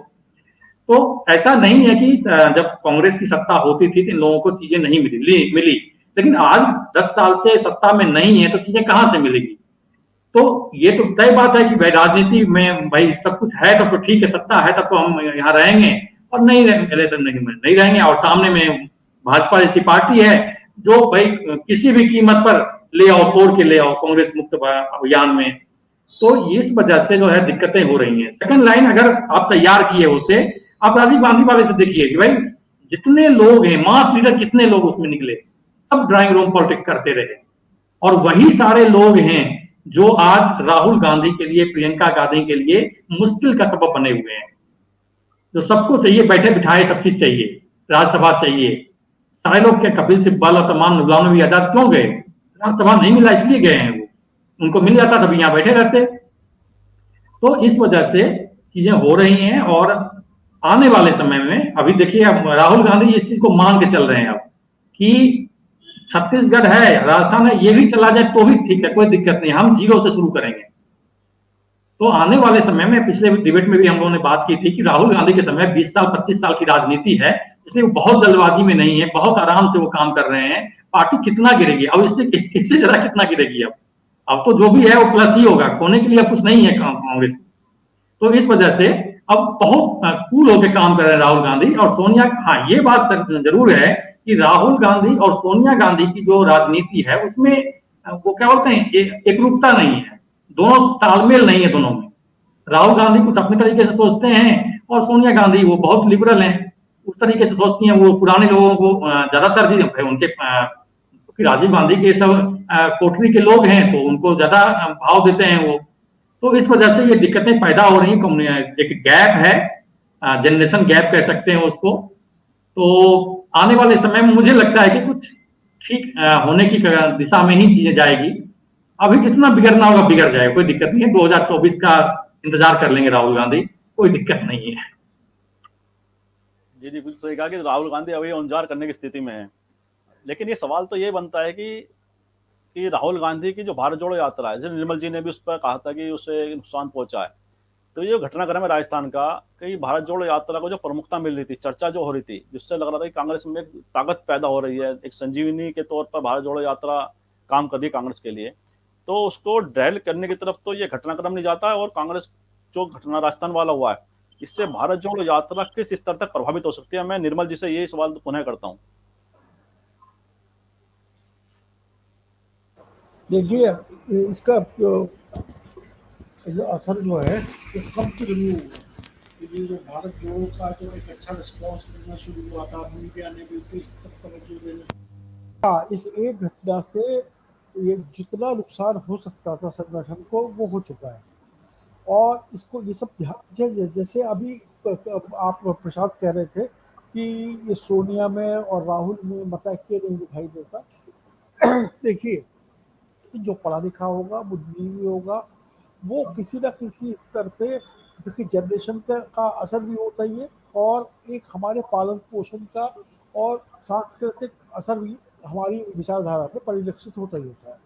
तो ऐसा नहीं है कि जब कांग्रेस की सत्ता होती थी तो इन लोगों को चीजें नहीं मिली, लेकिन आज 10 साल से सत्ता में नहीं है तो चीजें कहां से मिलेगी? तो ये तो तय बात है कि भाई राजनीति में भाई सब कुछ है तब तो ठीक है, सत्ता है तब तो हम यहाँ रहेंगे, और नहीं रहेंगे तो नहीं रहेंगे। और सामने में भाजपा जैसी पार्टी है जो भाई किसी भी कीमत पर ले आओ, तोड़ के ले आओ कांग्रेस मुक्त अभियान में। तो इस वजह से जो है दिक्कतें हो रही हैं। सेकंड लाइन अगर आप तैयार किए होते, आप राजीव गांधी वाले से देखिए कि भाई जितने लोग हैं, मास लीडर कितने लोग उसमें निकले, सब ड्राइंग रूम पॉलिटिक्स करते रहे, और वही सारे लोग हैं जो आज राहुल गांधी के लिए, प्रियंका गांधी के लिए मुश्किल का सबब बने हुए हैं। जो सबको चाहिए, बैठे बिठाए सब चीज चाहिए, राज्यसभा चाहिए। सारे लोग क्या कपिल सिब्बल और तमाम गुलाम नबी आजाद क्यों गए? राज्यसभा नहीं मिला इसलिए गए हैं वो, उनको मिल जाता तभी यहां बैठे रहते। तो इस वजह से चीजें हो रही हैं, और आने वाले समय में अभी देखिए अब राहुल गांधी इस चीज को मान के चल रहे हैं अब कि छत्तीसगढ़ है, राजस्थान है, ये भी चला जाए तो भी ठीक है, कोई दिक्कत नहीं, हम जीरो से शुरू करेंगे। तो आने वाले समय में, पिछले डिबेट में भी हम लोगों ने बात की थी कि राहुल गांधी के समय 20 साल 25 साल की राजनीति है, इसलिए वो बहुत जल्दबाजी में नहीं है, बहुत आराम से वो काम कर रहे हैं। पार्टी कितना गिरेगी अब, इससे ज्यादा कितना गिरेगी अब तो जो भी है वो प्लस ही होगा, खोने के लिए अब कुछ नहीं है कांग्रेस। तो इस वजह से अब बहुत कूल होकर काम कर रहे हैं राहुल गांधी और सोनिया। हाँ, ये बात जरूर है कि राहुल गांधी और सोनिया गांधी की जो राजनीति है उसमें वो क्या बोलते हैं, एकरूपता नहीं है, दोनों तालमेल नहीं है दोनों में। राहुल गांधी कुछ अपने तरीके से सोचते हैं और सोनिया गांधी वो बहुत लिबरल हैं, उस तरीके से सोचती हैं। वो पुराने लोगों को ज्यादा तरजीह है उनके, राजीव गांधी के सब कोठरी के लोग हैं तो उनको ज्यादा भाव देते हैं वो। तो इस वजह से ये दिक्कतें पैदा हो रही हैं, एक गैप है, जनरेशन गैप कह सकते हैं उसको। तो आने वाले समय में मुझे लगता है कि कुछ ठीक होने की दिशा में ही चीजें जाएगी। अभी जितना बिगड़ना होगा बिगड़ जाएगा, कोई दिक्कत नहीं है। 2024 का इंतजार कर लेंगे राहुल गांधी, कोई दिक्कत नहीं है। जी जी, बिल्कुल सही कहा कि राहुल गांधी अभी इंतजार करने की स्थिति में है। लेकिन ये सवाल तो ये बनता है कि राहुल गांधी की जो भारत जोड़ो यात्रा है, जैसे निर्मल जी ने भी उस पर कहा था कि उसे नुकसान पहुंचा है, तो ये घटनाक्रम है राजस्थान का कि भारत जोड़ो यात्रा को जो प्रमुखता मिल रही थी, चर्चा जो हो रही थी, जिससे लग रहा था कि कांग्रेस में एक ताकत पैदा हो रही है, एक संजीवनी के तौर पर भारत जोड़ो यात्रा काम कर रही है कांग्रेस के लिए, तो उसको ड्रैल करने की तरफ तो ये घटनाक्रम नहीं जाता है। और कांग्रेस जो घटना राजस्थान वाला हुआ है, इससे भारत जोड़ो यात्रा किस स्तर तक प्रभावित हो सकती है? मैं निर्मल जी से ये सवाल पुनः करता हूँ। देखिए, इसका जो असर जो है वो कब तक नहीं होगा, क्योंकि जो भारत जोड़ो का जो एक अच्छा रिस्पॉन्स मिलना शुरू हुआ था, मीडिया ने भी उसी तवज्जो देना। हाँ, इस एक घटना से ये जितना नुकसान हो सकता था संगठन को वो हो चुका है। और इसको ये सब जैसे अभी आप प्रशांत कह रहे थे कि ये सोनिया में और राहुल में मतैक्य नहीं दिखाई देता। देखिए, जो पढ़ा लिखा होगा, बुद्धिजीवी होगा, वो किसी न किसी स्तर पे, देखिए जनरेशन का असर भी होता ही है, और एक हमारे पालन पोषण का और सांस्कृतिक असर भी हमारी विचारधारा पे परिलक्षित होता ही होता है।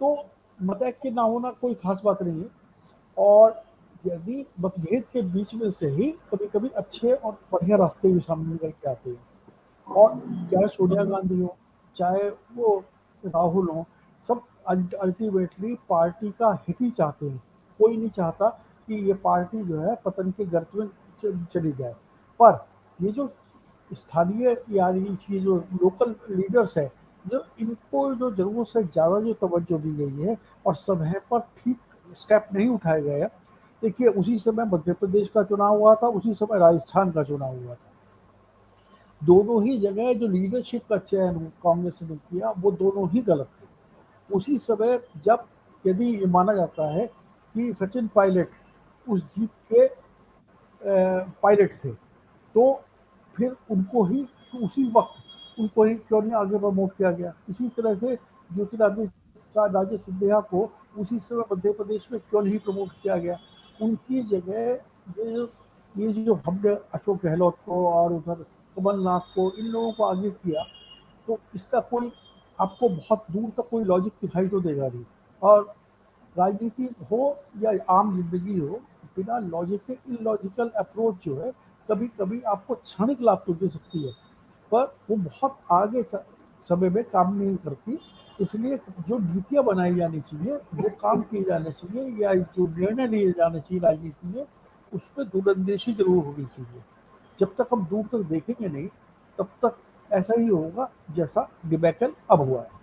तो मतैक्य ना होना कोई खास बात नहीं है, और यदि मतभेद के बीच में से ही कभी कभी अच्छे और बढ़िया रास्ते भी सामने निकल के आते हैं। और चाहे सोनिया गांधी हो, चाहे वो राहुल हो, सब अल्टीमेटली पार्टी का हित ही चाहते हैं। कोई नहीं चाहता कि ये पार्टी जो है पतन के गर्त में चली जाए। पर ये जो स्थानीय यानी ये जो लोकल लीडर्स है, जो इनको जो जरूरत से ज़्यादा जो तवज्जो दी गई है और समय पर ठीक स्टेप नहीं उठाए गए। देखिए, उसी समय मध्य प्रदेश का चुनाव हुआ था, उसी समय राजस्थान का चुनाव हुआ था। दोनों ही जगह जो लीडरशिप का चयन कांग्रेस ने किया वो दोनों ही गलत थे। उसी समय जब यदि ये माना जाता है कि सचिन पायलट उस जीत के पायलट थे, तो फिर उनको ही उसी वक्त उनको ही क्यों नहीं आगे प्रमोट किया गया? इसी तरह से ज्योतिरादित्य सिंधिया को उसी समय मध्य प्रदेश में क्यों नहीं प्रमोट किया गया? उनकी जगह ये जो हमने अशोक गहलोत को और उधर कमलनाथ को, इन लोगों को आगे किया, तो इसका कोई आपको बहुत दूर तक कोई लॉजिक दिखाई तो देगा नहीं। और राजनीति हो या आम जिंदगी हो, बिना लॉजिक के इलॉजिकल अप्रोच जो है कभी कभी आपको क्षणिक लाभ तो दे सकती है, पर वो बहुत आगे समय में काम नहीं करती। इसलिए जो नीतियां बनाई जानी चाहिए, जो काम किए जाने चाहिए या जो निर्णय लिए जाने चाहिए राजनीति में, उसमें दूरंदेशी जरूर होनी चाहिए। जब तक हम दूर तक देखेंगे नहीं, तब तक ऐसा ही होगा जैसा डिबेकल अब हुआ है।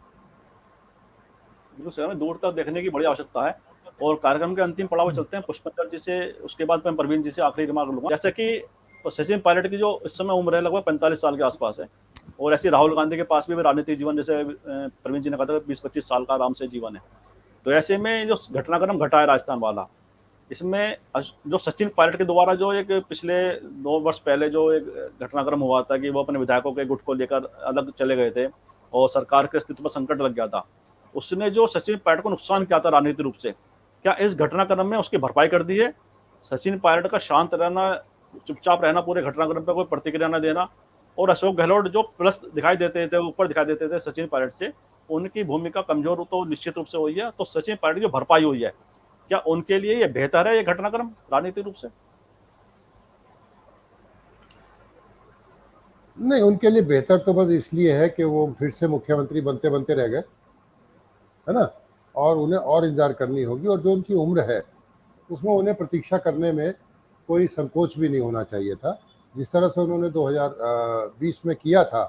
बिल्कुल सही, हमें दूर तक देखने की बड़ी आवश्यकता है। और कार्यक्रम के अंतिम पड़ाव चलते हैं पुष्पेंद्र जी से, उसके बाद मैं प्रवीण जी से आखिरी रिमार्क लूंगा। जैसे कि सचिन पायलट की जो इस समय उम्र है लगभग 45 साल के आसपास है, और ऐसे राहुल गांधी के पास भी राजनीतिक जीवन जैसे प्रवीण जी ने कहा था 20-25 साल का आराम से जीवन है। तो ऐसे में जो घटनाक्रम घटा है राजस्थान वाला, इसमें जो सचिन पायलट के द्वारा जो एक पिछले 2 वर्ष पहले जो एक घटनाक्रम हुआ था कि वो अपने विधायकों के गुट को लेकर अलग चले गए थे और सरकार के अस्तित्व पर संकट लग गया था, उसने जो सचिन पायलट को नुकसान किया था राजनीतिक रूप से, क्या इस घटनाक्रम में उसकी भरपाई कर दी है? सचिन पायलट का शांत रहना, चुपचाप रहना, पूरे घटनाक्रम पर कोई प्रतिक्रिया न देना, और अशोक गहलोत जो प्लस दिखाई देते थे, ऊपर दिखाई देते थे सचिन पायलट से, उनकी भूमिका कमजोर तो निश्चित रूप से हुई है। तो सचिन पायलट की जो भरपाई हुई है, क्या उनके लिए ये बेहतर है ये घटनाक्रम राजनीतिक रूप से? नहीं, उनके लिए बेहतर तो बस इसलिए है कि वो फिर से मुख्यमंत्री बनते बनते रह गए, है ना, और उन्हें और इंतजार करनी होगी। और जो उनकी उम्र है उसमें उन्हें प्रतीक्षा करने में कोई संकोच भी नहीं होना चाहिए था। जिस तरह से उन्होंने 2020 में किया था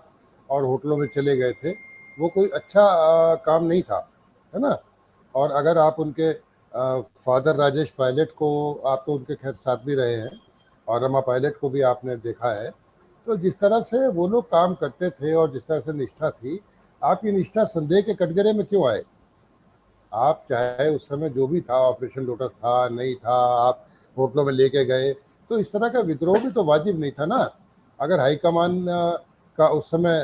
और होटलों में चले गए थे, वो कोई अच्छा काम नहीं था, है ना। और अगर आप उनके फादर राजेश पायलट को, आप तो उनके खैर साथ भी रहे हैं, और रमा पायलट को भी आपने देखा है, तो जिस तरह से वो लोग काम करते थे और जिस तरह से निष्ठा थी, आपकी निष्ठा संदेह के कटघरे में क्यों आए? आप चाहे उस समय जो भी था, ऑपरेशन लोटस था नहीं था, आप होटलों में लेके गए, तो इस तरह का विद्रोह भी तो वाजिब नहीं था ना। अगर हाईकमान का उस समय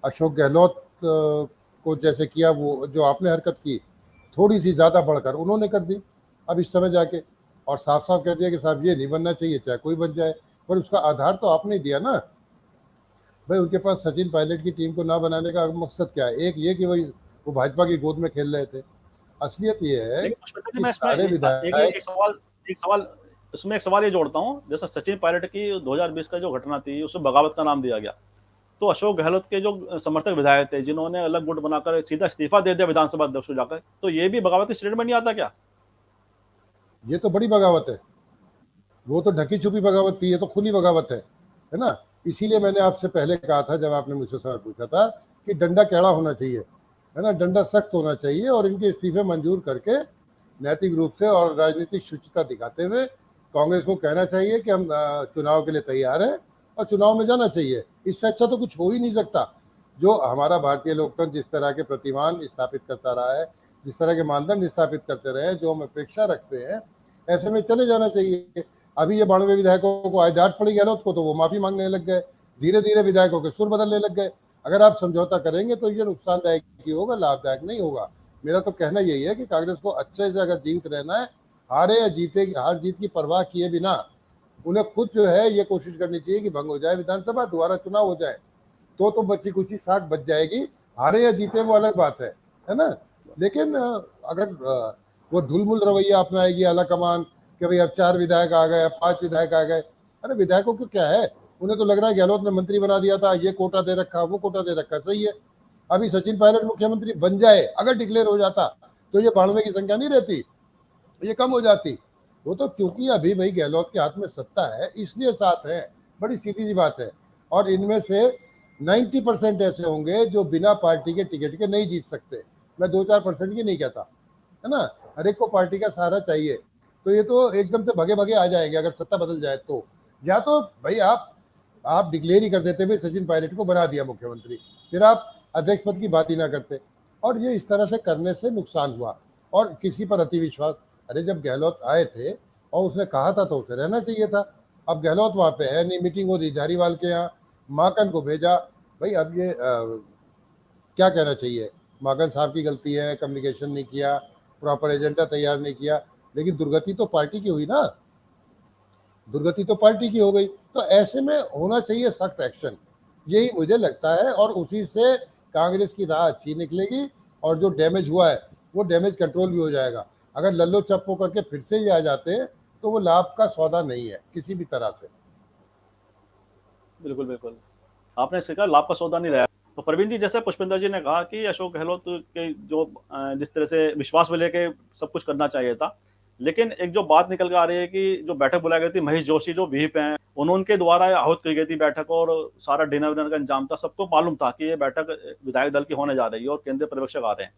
अशोक गहलोत को जैसे किया, वो जो आपने हरकत की थोड़ी सी ज़्यादा बढ़कर उन्होंने कर दी, अब इस समय जाके और साफ साफ कह दिया कि साहब ये नहीं बनना चाहिए, चाहे कोई बन जाए, पर उसका आधार तो आपने ही दिया ना भाई। उनके पास सचिन पायलट की टीम को ना बनाने का मकसद क्या है? एक ये कि भाई वो भाजपा की गोद में खेल रहे थे। असलियत ये है कि सारे विधायक एक सवाल इसमें एक सवाल ये जोड़ता हूँ, जैसा सचिन पायलट की 2020 का जो घटना थी, उसमें बगावत का नाम दिया गया, तो अशोक गहलोत के जो समर्थक विधायक थे जिन्होंने अलग गुट बनाकर सीधा इस्तीफा दे दिया विधानसभा अध्यक्ष को जाकर, तो ये भी बगावती श्रेणी में नहीं आता क्या? ये तो बड़ी बगावत है, वो तो ढकी छुपी बगावत थी, ये तो खुली बगावत है ना। इसीलिए मैंने आपसे पहले कहा था, जब आपने मुझसे सवाल पूछा था, कि डंडा कैड़ा होना चाहिए, है ना, डंडा सख्त होना चाहिए, और इनके इस्तीफे मंजूर करके नैतिक रूप से और राजनीतिक शुचिता दिखाते हुए कांग्रेस को कहना चाहिए कि हम चुनाव के लिए तैयार हैं और चुनाव में जाना चाहिए। इससे अच्छा तो कुछ हो ही नहीं सकता। जो हमारा भारतीय लोकतंत्र जिस तरह के प्रतिमान स्थापित करता रहा है, जिस तरह के मानदंड स्थापित करते रहे, जो हम अपेक्षा रखते हैं, ऐसे में चले जाना चाहिए। अभी ये 92 विधायकों को आज डांट पड़ी गहलोत को, तो वो माफी मांगने लग गए, धीरे धीरे विधायकों के सुर बदलने लग गए। अगर आप समझौता करेंगे तो ये नुकसानदायक ही होगा, लाभदायक नहीं होगा। मेरा तो कहना यही है कि कांग्रेस को अच्छे से अगर जीवित रहना है, हारे या जीते, हार जीत की परवाह किए बिना उन्हें खुद जो है ये कोशिश करनी चाहिए कि भंग हो जाए विधानसभा, दोबारा चुनाव हो जाए, तो बच्ची कुछ साख बच जाएगी। हारे या जीते वो अलग बात है ना। लेकिन अगर वो ढुलमुल रवैया अपनाएगी आला कमान कि भाई अब 4 विधायक आ गए, 5 विधायक आ गए, अरे विधायकों को क्या है? उन्हें तो लग रहा है गहलोत ने मंत्री बना दिया था, ये कोटा दे रखा, वो कोटा दे रखा, सही है। अभी सचिन पायलट मुख्यमंत्री बन जाए, अगर डिक्लेयर हो जाता, तो ये 92 की संख्या नहीं रहती, ये कम हो जाती। वो तो क्योंकि अभी भाई गहलोत के हाथ में सत्ता है, इसलिए साथ है, बड़ी सीधी सी बात है। और इनमें से 90% ऐसे होंगे जो बिना पार्टी के टिकट के नहीं जीत सकते। मैं 2-4% की नहीं कहता, है ना। हर एक को पार्टी का सहारा चाहिए, तो ये तो एकदम से भगे भगे आ जाएंगे अगर सत्ता बदल जाए तो। या तो भाई आप डिक्लेयर ही कर देते, भाई सचिन पायलट को बना दिया मुख्यमंत्री, फिर आप अध्यक्ष पद की बात ही ना करते। और ये इस तरह से करने से नुकसान हुआ और किसी पर अति विश्वास। अरे जब गहलोत आए थे और उसने कहा था तो उसे रहना चाहिए था। अब गहलोत वहाँ पे है नहीं, मीटिंग हो रही धारीवाल के यहाँ, माकन को भेजा। भाई अब ये क्या कहना चाहिए, माकन साहब की गलती है, कम्युनिकेशन नहीं किया, प्रॉपर एजेंडा तैयार नहीं किया, लेकिन दुर्गति तो पार्टी की हुई ना, दुर्गति तो पार्टी की हो गई। तो ऐसे में होना चाहिए सख्त एक्शन, यही मुझे लगता है। और उसी से कांग्रेस की राह अच्छी निकलेगी और जो डैमेज हुआ है वो डैमेज कंट्रोल भी हो जाएगा। अगर लल्लो चप्पो करके फिर से ये आ जाते हैं तो वो लाभ का सौदा नहीं है किसी भी तरह से। बिल्कुल बिल्कुल, आपने इसका लाभ का सौदा नहीं रहा। तो प्रवीण जी, जैसे पुष्पिंदर जी ने कहा कि अशोक गहलोत के जो जिस तरह से विश्वास में लेके सब कुछ करना चाहिए था, लेकिन एक जो बात निकल के आ रही है कि जो बैठक बुलाई गई थी, महेश जोशी जो व्हीप हैं, उनके द्वारा आहूत की गई थी बैठक और सारा डिनर विनर का इंतजाम था। सबको मालूम था कि ये बैठक विधायक दल की होने जा रही है और केंद्रीय पर्यवेक्षक आ रहे हैं,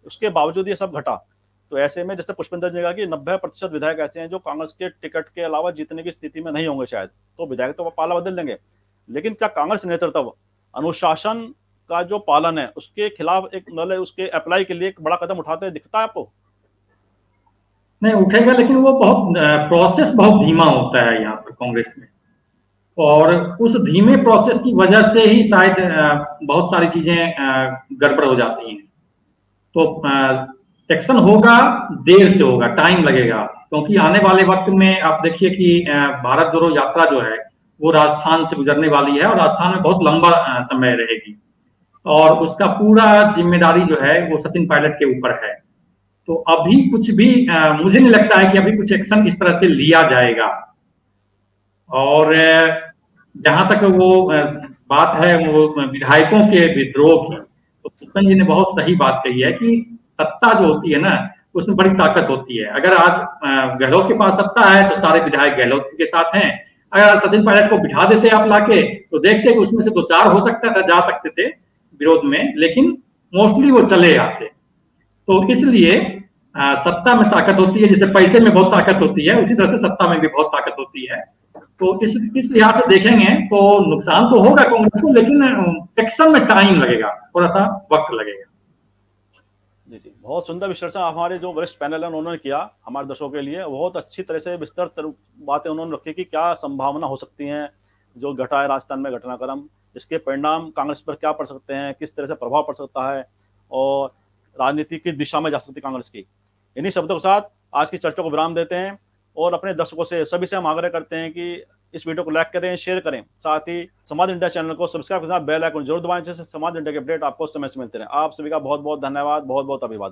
उसके बावजूद ये सब घटा। तो ऐसे में जैसे पुष्पिंदर जी ने कहा कि 90% विधायक ऐसे हैं जो कांग्रेस के टिकट के अलावा जीतने की स्थिति में नहीं होंगे शायद, तो विधायक तो पाला बदल लेंगे, लेकिन क्या कांग्रेस नेतृत्व अनुशासन का जो पालन है उसके खिलाफ एक मतलब उसके अप्लाई के लिए एक बड़ा कदम उठाते दिखता है आपको? नहीं उठेगा, लेकिन वो बहुत प्रोसेस बहुत धीमा होता है यहाँ पर कांग्रेस में, और उस धीमे प्रोसेस की वजह से ही शायद बहुत सारी चीजें गड़बड़ हो जाती हैं। तो एक्शन होगा, देर से होगा, टाइम लगेगा, क्योंकि आने वाले वक्त में आप देखिए कि भारत जोड़ो यात्रा जो है वो राजस्थान से गुजरने वाली है और राजस्थान में बहुत लंबा समय रहेगी, और उसका पूरा जिम्मेदारी जो है वो सचिन पायलट के ऊपर है। तो अभी कुछ भी मुझे नहीं लगता है कि अभी कुछ एक्शन इस तरह से लिया जाएगा। और जहां तक वो बात है वो विधायकों के विद्रोह की, तो पुष्पन जी ने बहुत सही बात कही है कि सत्ता जो होती है ना उसमें बड़ी ताकत होती है। अगर आज गहलोत के पास सत्ता है तो सारे विधायक गहलोत के साथ हैं। अगर सचिन पायलट को बिठा देते आप लाके तो देखते कि उसमें से 2-4 हो सकता था, जा सकते थे विरोध में, लेकिन मोस्टली वो चले आते। तो इसलिए सत्ता में ताकत होती है, जैसे पैसे में बहुत ताकत होती है उसी तरह से सत्ता में भी बहुत ताकत होती है। तो इस लिहाज से देखेंगे तो नुकसान तो होगा कांग्रेस को, लेकिन एक्शन में टाइम लगेगा, थोड़ा सा वक्त लगेगा। जी जी, बहुत सुंदर विश्लेषण हमारे जो वरिष्ठ पैनल है उन्होंने किया हमारे दर्शकों के लिए। बहुत अच्छी तरह से विस्तृत बातें उन्होंने रखी कि क्या संभावना हो सकती हैं जो घटा है राजस्थान में घटनाक्रम, इसके परिणाम कांग्रेस पर क्या पड़ सकते हैं, किस तरह से प्रभाव पड़ सकता है और राजनीति की दिशा में जा सकती है कांग्रेस की। इन्हीं शब्दों के साथ आज की चर्चा को विराम देते हैं और अपने दर्शकों से सभी से हम आग्रह करते हैं कि इस वीडियो को लाइक करें, शेयर करें, साथ ही समाज इंडिया चैनल को सब्सक्राइब करना, बेल आइकन जरूर दबाएं जिससे समाज इंडिया के अपडेट आपको समय से मिलते रहे। आप सभी का बहुत बहुत धन्यवाद, बहुत बहुत अभिवादन।